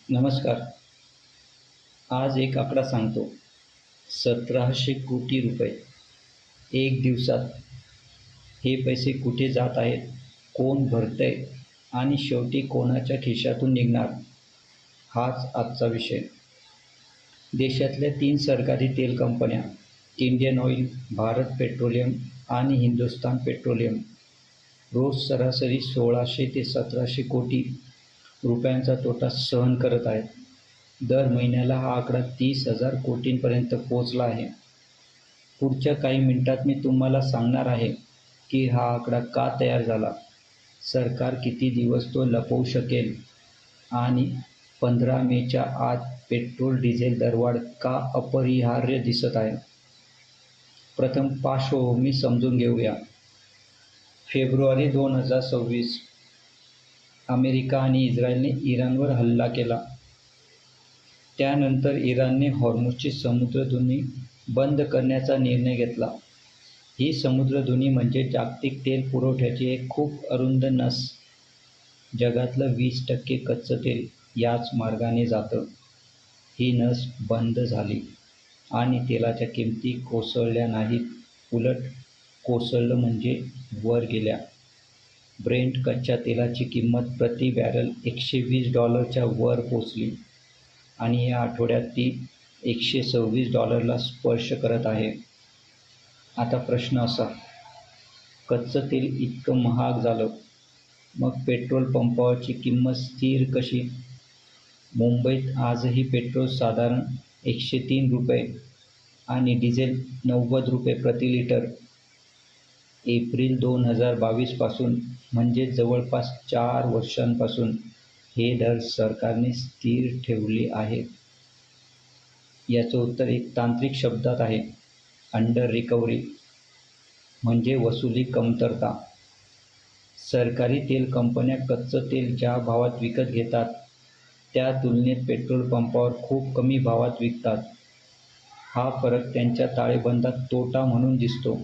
नमस्कार. आज एक आकडा सांगतो. 1700 कोटी रुपये. एक दिवसात. हे पैसे कुठे जात आहेत? कोण भरतंय? आणि शेवटी कोणाच्या खिशातून निघणार? हाच आजचा विषय. देशातल्या 3 सरकारी तेल कंपन्या इंडियन ऑइल, भारत पेट्रोलियम आणि हिंदुस्थान पेट्रोलियम रोज सरासरी 1600 ते 1700 कोटी रुपयांचा तोटा सहन करत आहेत. दर महिन्याला हा आकडा 30,000 कोटींपर्यंत पोहोचला आहे. पुढच्या काही मिनिटात मी तुम्हाला सांगणार आहे की हा आकडा का तयार झाला, सरकार किती दिवस तो लपवू शकेल आणि 15 मेच्या आत पेट्रोल डिझेल दरवाढ का अपरिहार्य दिसत आहे. प्रथम पार्श्वभूमी समजून घेऊया. फेब्रुवारी 2026 अमेरिका आणि इस्रायलने इराणवर हल्ला केला. त्यानंतर इराणने हॉर्मुझची समुद्रधुनी बंद करण्याचा निर्णय घेतला. ही समुद्रधुनी म्हणजे जागतिक तेल पुरवठ्याची एक खूप अरुंद नस. जगातलं 20% कच्चं तेल याच मार्गाने जातं. ही नस बंद झाली आणि तेलाच्या किमती कोसळल्या नाहीत, उलट कोसळलं म्हणजे वर गेल्या. ब्रेंट कच्च्या तेलाची किंमत प्रति बॅरल $120च्या वर पोचली आणि या आठवड्यात ती $126ला स्पर्श करत आहे. आता प्रश्न असा, कच्चं तेल इतकं महाग झालं, मग पेट्रोल पंपावरची किंमत स्थिर कशी? मुंबईत आजही पेट्रोल साधारण ₹103 आणि डिझेल ₹90 प्रति लिटर. एप्रिल 2022 पासून म्हणजे जवळपास 4 वर्षांपासून हे दर सरकारने स्थिर ठेवले आहेत. याचं उत्तर एक तांत्रिक शब्दात आहे, अंडर रिकव्हरी, म्हणजे वसुली कमतरता. सरकारी तेल कंपन्या कच्चं तेल ज्या भावात विकत घेतात त्या तुलनेत पेट्रोल पंपावर खूप कमी भावात विकतात. हा फरक त्यांच्या ताळेबंदात तोटा म्हणून दिसतो.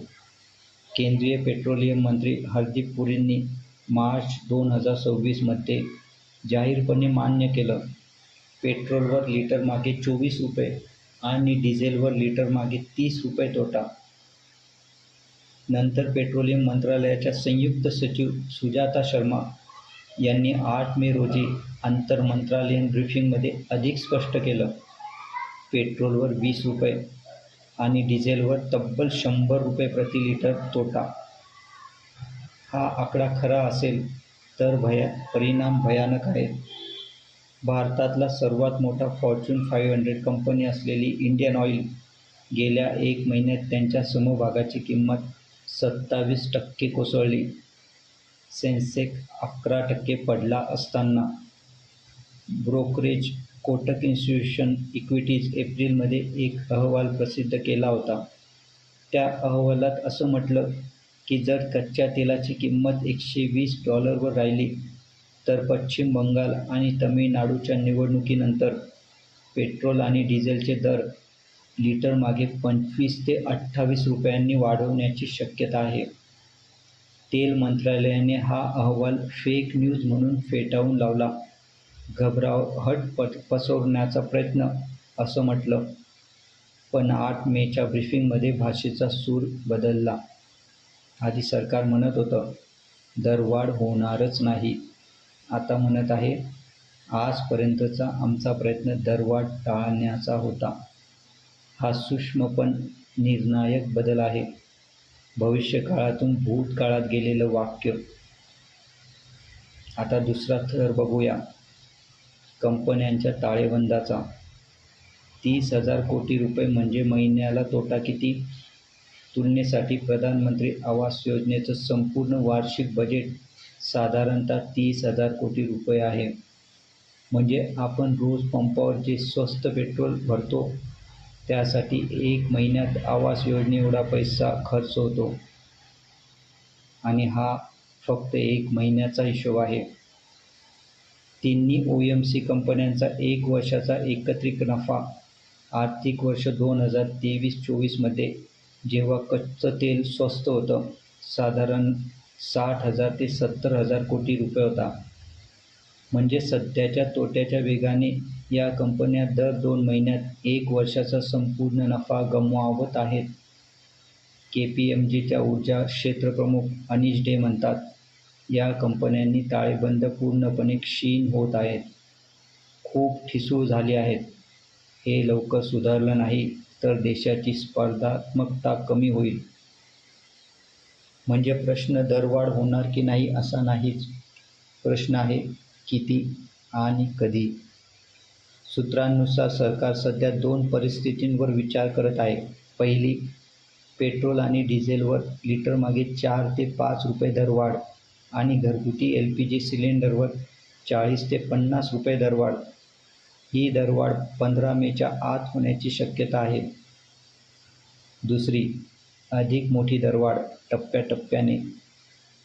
केंद्रीय पेट्रोलियम मंत्री हरदीप पुरींनी मार्च 2026 मध्ये जाहीरपणे मान्य केलं, पेट्रोलवर लिटरमागे ₹24 आणि डिझेलवर लिटरमागे ₹30 तोटा. नंतर पेट्रोलियम मंत्रालयाच्या संयुक्त सचिव सुजाता शर्मा यांनी 8 मे रोजी आंतरमंत्रालयीन ब्रीफिंगमध्ये अधिक स्पष्ट केलं, पेट्रोलवर ₹20 आणि डिझेलवर तब्बल ₹100 प्रति लिटर तोटा. हा आकडा खरा असेल तर परिणाम भयानक आहेत. भारतातला सर्वात मोठा फॉर्च्यून 500 कंपनी असलेली इंडियन ऑइल गेल्या 1 महिन्यात त्यांच्या समभागाची किंमत 27% कोसळली. सेन्सेक्स 11% पडला असताना ब्रोकरेज कोटक इन्स्टिट्यूशन इक्विटीज एप्रिलमध्ये एक अहवाल प्रसिद्ध केला होता. त्या अहवालात असं म्हटलं की जर कच्च्या तेलाची किंमत $120वर राहिली तर पश्चिम बंगाल आणि तमिळनाडूच्या निवडणुकीनंतर पेट्रोल आणि डिझेलचे दर लिटरमागे 25 ते 28 रुपयांनी वाढण्याची शक्यता आहे. तेल मंत्रालयाने हा अहवाल फेक न्यूज म्हणून फेटाळून लावला. घबराहट पसरवण्याचा प्रयत्न असं म्हटलं. पण 8 मेच्या ब्रीफिंगमध्ये भाषेचा सूर बदलला. आधी सरकार म्हणत होतं दरवाढ होणारच नाही. आता म्हणत आहे, आजपर्यंतचा आमचा प्रयत्न दरवाढ टाळण्याचा होता. हा सूक्ष्म पण निर्णायक बदल आहे. भविष्यकाळातून भूतकाळात गेलेलं वाक्य. आता दुसरा थर बघूया, कंपन्यांच्या ताळेबंदाचा. 30,000 कोटी रुपये म्हणजे महिन्याला तोटा किती? तुलनेसाठी प्रधानमंत्री आवास योजनेचं संपूर्ण वार्षिक बजेट साधारणतः 30,000 कोटी रुपये आहे. म्हणजे आपण रोज पंपावर जे स्वस्त पेट्रोल भरतो त्यासाठी 1 महिन्यात आवास योजनेएवढा पैसा खर्च होतो. आणि हा फक्त 1 महिन्याचा हिशोब आहे. तिन्ही OMC कंपन्यांचा 1 वर्षाचा एकत्रित नफा आर्थिक वर्ष 2023-24 मध्ये जेव्हा कच्चं तेल स्वस्त होतं, साधारण 60,000 ते 70,000 कोटी रुपये होता. म्हणजे सध्याच्या तोट्याच्या वेगाने या कंपन्या दर 2 महिन्यात 1 वर्षाचा संपूर्ण नफा गमावत आहेत. KPMGच्या ऊर्जा क्षेत्रप्रमुख अनीश डे म्हणतात, या कंपन्यांनी ताळेबंद पूर्णपणे क्षीण होत आहेत. खूप ठिसूळ झाली आहेत. हे लवकर सुधारलं नाही तर देशाची स्पर्धात्मकता कमी होईल. म्हणजे प्रश्न दरवाढ होणार की नाही असा नाहीच. प्रश्न आहे किती आणि कधी. सूत्रांनुसार सरकार सध्या 2 परिस्थितींवर विचार करत आहे. पहिली, पेट्रोल आणि डिझेलवर लिटरमागे 4 ते 5 रुपये दरवाढ आणि घरगुती LPG सिलेंडरवर 40 ते 50 रुपये दरवाढ. ही दरवाढ 15 मेच्या आत होण्याची शक्यता आहे. दुसरी, अधिक मोठी दरवाढ टप्प्याटप्प्याने.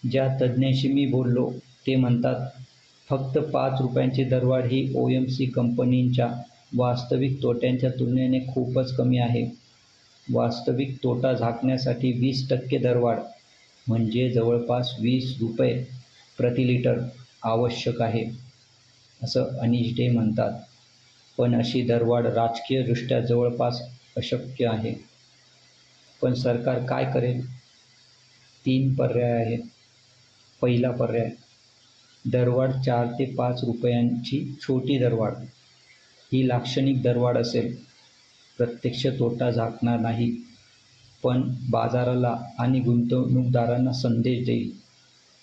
ज्या तज्ज्ञांशी मी बोललो ते म्हणतात, फक्त 5 रुपयांची दरवाढ ही OMC कंपनींच्या वास्तविक तोट्यांच्या तुलनेने खूपच कमी आहे. वास्तविक तोटा झाकण्यासाठी 20% दरवाढ म्हणजे जवळपास 20 रुपये प्रति लिटर आवश्यक आहे, असं अनीश डे म्हणतात. पण अशी दरवाढ राजकीयदृष्ट्या जवळपास अशक्य आहे. पण सरकार काय करेल? 3 पर्याय आहेत. पहिला पर्याय, दरवाढ 4 ते 5 रुपयांची छोटी दरवाढ. ही लाक्षणिक दरवाढ असेल. प्रत्यक्ष तोटा झाकणार नाही, पण बाजाराला आणि गुंतवणूकदारांना संदेश देईल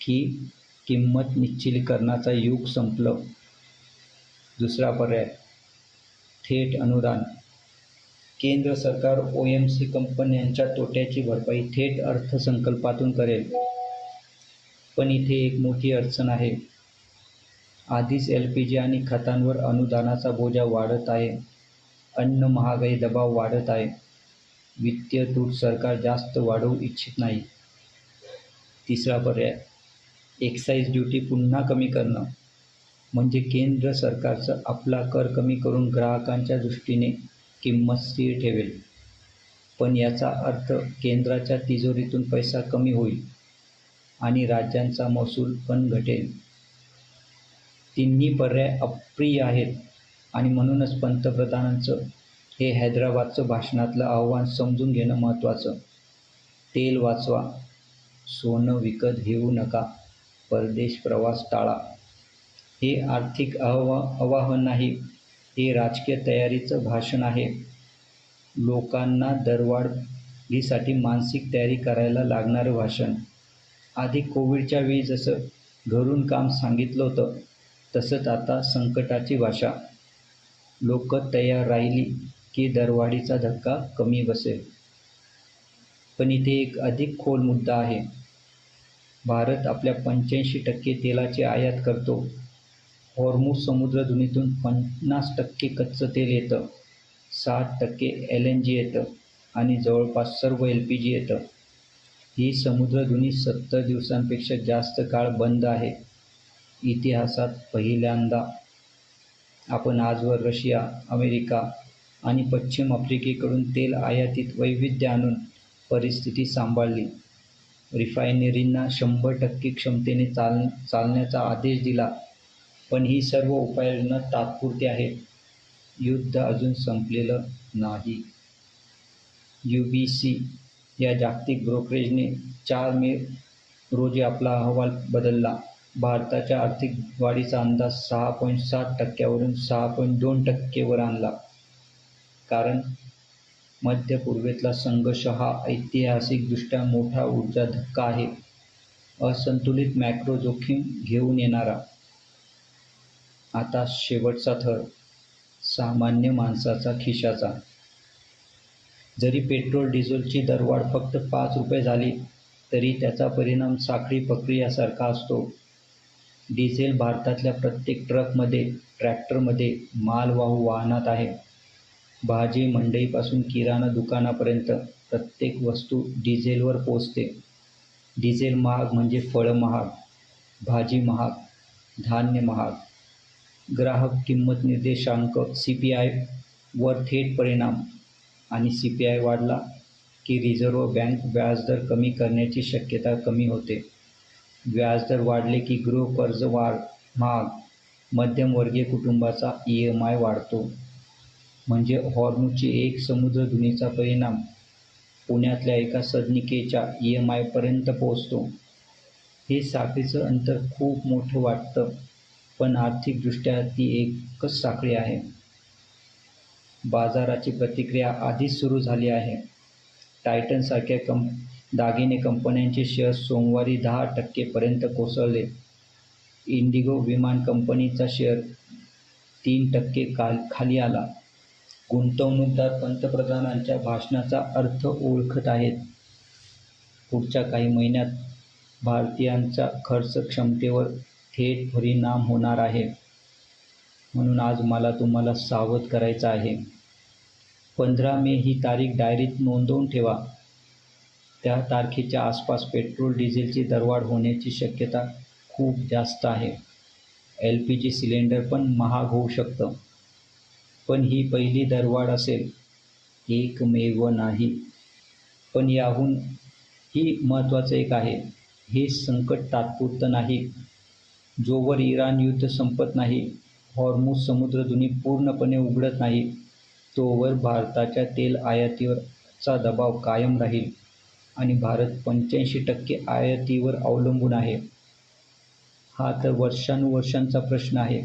की किंमत निश्चितीकरणाचं युग संपलं. दुसरा पर्याय, थेट अनुदान. केंद्र सरकार OMC कंपन्यांच्या तोट्याची भरपाई थेट अर्थसंकल्पातून करेल. पण इथे एक मोठी अडचण आहे. आधीच LPG आणि खतांवर अनुदानाचा बोजा वाढत आहे. अन्न महागाई दबाव वाढत आहे. वित्तीय तूट सरकार जास्त वाढवू इच्छित नाही. तिसरा पर्याय, एक्साईज ड्युटी पुन्हा कमी करणं. म्हणजे केंद्र सरकारचा आपला कर कमी करून ग्राहकांच्या दृष्टीने किंमत स्थिर ठेवेल. पण याचा अर्थ केंद्राच्या तिजोरीतून पैसा कमी होईल आणि राज्यांचा महसूल पण घटेल. तिन्ही पर्याय अप्रिय आहेत आणि म्हणूनच पंतप्रधानांचं हे हैदराबादचं भाषणातलं आव्हान समजून घेणं महत्त्वाचं. तेल वाचवा, सोनं विकत घेऊ नका, परदेश प्रवास टाळा. हे आर्थिक आवाहन नाही, हे राजकीय तयारीचं भाषण आहे. लोकांना दरवाढीसाठी मानसिक तयारी करायला लागणारं भाषण. आधी कोविडच्या वेळी जसं घरून काम सांगितलं होतं तसंच आता संकटाची भाषा. लोकं तयार राहिली की दरवाढीचा धक्का कमी बसेल. पण इथे एक अधिक खोल मुद्दा आहे. भारत आपल्या 85% तेलाची आयात करतो. हॉर्मुझ समुद्रधुनीतून 50% कच्चं तेल येतं, 60% LNG येतं आणि जवळपास सर्व LPG येतं. ही समुद्रधुनी 70 दिवसांपेक्षा जास्त काळ बंद आहे. इतिहासात पहिल्यांदा. आपण आजवर रशिया, अमेरिका आणि पश्चिम आफ्रिकेकडून तेल आयातीत वैविध्य आणून परिस्थिती सांभाळली. रिफायनरींना 100% क्षमतेने चालण्याचा आदेश दिला. पण ही सर्व उपाययोजना तात्पुरती आहेत. युद्ध अजून संपलेलं नाही. UBC या जागतिक ब्रोकरेजने 4 मे रोजी आपला अहवाल बदलला. भारताच्या आर्थिक वाढीचा अंदाज 6.7% वरून 6.2% वर आणला. कारण मध्य पूर्वेतला संघर्ष हा ऐतिहासिकदृष्ट्या मोठा ऊर्जा धक्का आहे, असंतुलित मॅक्रो जोखीम घेऊन येणारा. आता शेवटचा थर, सामान्य माणसाचा खिशाचा. जरी पेट्रोल डिझेलची दरवाढ फक्त 5 रुपये झाली तरी त्याचा परिणाम साखळी प्रक्रियासारखा असतो. डिझेल भारतातल्या प्रत्येक ट्रकमध्ये, ट्रॅक्टरमध्ये, मालवाहू वाहनात आहे. भाजी मंडईपासून किराणा दुकानापर्यंत प्रत्येक वस्तू डिझेलवर पोचते. डिझेल महाग म्हणजे फळं महाग, भाजी महाग, धान्य महाग. ग्राहक किंमत निर्देशांक CPI वर थेट परिणाम. आणि CPI वाढला की रिझर्व्ह बँक व्याजदर कमी करण्याची शक्यता कमी होते. व्याजदर वाढले की गृहकर्ज महाग, मध्यमवर्गीय कुटुंबाचा EMI वाढतो. म्हणजे हॉर्मुझची एक समुद्रधुनीचा परिणाम पुण्यातल्या एका सदनिकेच्या EMIपर्यंत पोहोचतो. हे साखळीचं अंतर खूप मोठं वाटतं, पण आर्थिकदृष्ट्या ती एकच साखळी आहे. बाजाराची प्रतिक्रिया आधीच सुरू झाली आहे. टायटनसारख्या दागिने कंपन्यांचे शेअर्स सोमवारी 10% पर्यंत कोसळले. इंडिगो विमान कंपनीचा शेअर 3% खाली आला. गुंतवणूकदार पंतप्रधानांच्या भाषणाचा अर्थ ओळखत आहेत. पुढच्या काही महिन्यात भारतीयांच्या खर्च क्षमतेवर थेट परिणाम होणार आहे. म्हणून आज मला तुम्हाला सावध करायचं आहे. 15 मे ही तारीख डायरीत नोंदवून ठेवा. त्या तारखेच्या आसपास पेट्रोल डिझेलची दरवाढ होण्याची शक्यता खूप जास्त आहे. LPG सिलेंडर पण महाग होऊ शकतं. पण ही पहिली दरवाढ असेल, एकमेव नाही. पण याहूनही महत्त्वाचं एक आहे, हे संकट तात्पुरतं नाही. जोवर इराण युद्ध संपत नाही, हॉर्मुझ समुद्रधुनी पूर्णपणे उघडत नाही, तोवर भारताच्या तेल आयातीवरचा दबाव कायम राहील आणि भारत 85% आयातीवर अवलंबून आहे. हा तर वर्षानुवर्षांचा प्रश्न आहे.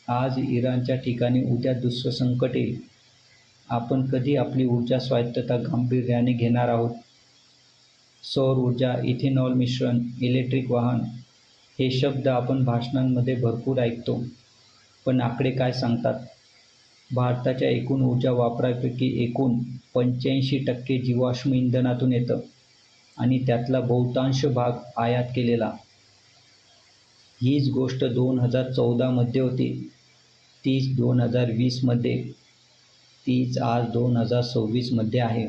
आज इराणच्या ठिकाणी उद्या दुसरं संकट येईल. आपण कधी आपली ऊर्जा स्वायत्तता गांभीर्याने घेणार आहोत? सौर ऊर्जा, इथेनॉल मिश्रण, इलेक्ट्रिक वाहन हे शब्द आपण भाषणांमध्ये भरपूर ऐकतो. पण आकडे काय सांगतात? भारताच्या एकूण ऊर्जा वापरापैकी एकूण 85% जीवाश्म इंधनातून येतं आणि त्यातला बहुतांश भाग आयात केलेला. हीच गोष्ट 2014 मध्ये होती, तीच 2020 मध्ये, तीच आज 2026 मध्ये आहे.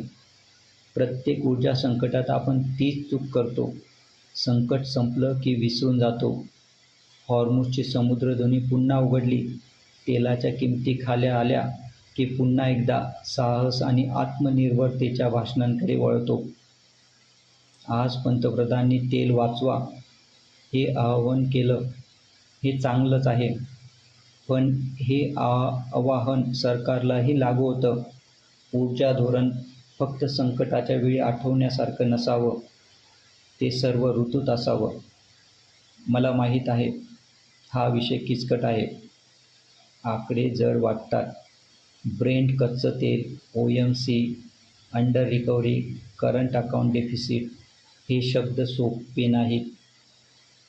प्रत्येक ऊर्जा संकटात आपण तीच चूक करतो. संकट संपलं की विसरून जातो. हॉर्मुझची समुद्रधुनी पुन्हा उघडली, तेलाच्या किमती खाली आल्या की पुन्हा एकदा साहस आणि आत्मनिर्भरतेच्या भाषणांकडे वळतो. आज पंतप्रधानांनी तेल वाचवा हे आवाहन केलं, हे चांगलंच आहे. पण हे आवाहन सरकारलाही लागू होतं. ऊर्जा धोरण फक्त संकटाच्या वेळी आठवण्यासारखं नसावं, ते सर्व ऋतूत असावं. मला माहीत आहे, हा विषय किचकट आहे. आकडे जड वाटतात. ब्रेंट कच्चं तेल, OMC, under recovery, current account deficit हे शब्द सोपे नाहीत.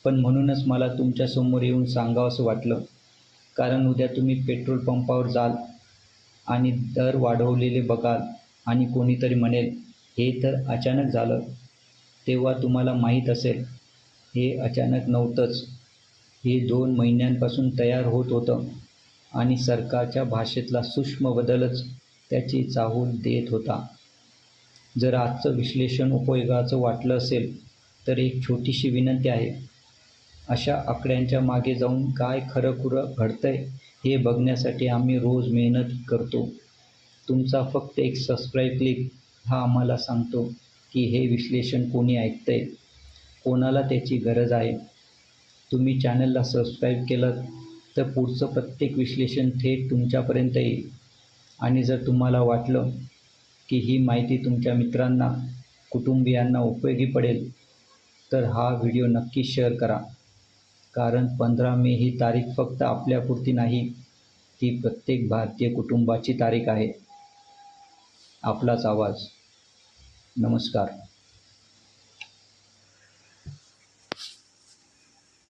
पण म्हणूनच मला तुमच्यासमोर येऊन सांगावंसं वाटलं. कारण उद्या तुम्ही पेट्रोल पंपावर जाल आणि दर वाढवलेले बघाल आणि कोणीतरी म्हणेल, हे तर अचानक झालं. तेव्हा तुम्हाला माहीत असेल, हे अचानक नव्हतंच. हे 2 महिन्यांपासून तयार होत होतं आणि सरकारच्या भाषेतला सूक्ष्म बदलच त्याची चाहूल देत होता. जर आजचं विश्लेषण उपयोगाचं वाटलं असेल तर एक छोटीशी विनंती आहे. अशा आकड्यांच्या मागे जाऊन काय खरंखुरं घडतंय हे बघण्यासाठी आम्ही रोज मेहनत करतो. तुमचा फक्त एक सबस्क्राईब क्लिक हा आम्हाला सांगतो की हे विश्लेषण कोणी ऐकतंय, कोणाला त्याची गरज आहे. तुम्ही चॅनलला सबस्क्राईब केलं तर पुढचं प्रत्येक विश्लेषण थेट तुमच्यापर्यंत येईल. आणि जर तुम्हाला वाटलं की ही माहिती तुमच्या मित्रांना, कुटुंबियांना उपयोगी पडेल, तर हा व्हिडिओ नक्की शेअर करा. कारण 15 मे ही तारीख फक्त आपल्यापुरती नाही, ती प्रत्येक भारतीय कुटुंबाची तारीख आहे. आपलाच आवाज. नमस्कार.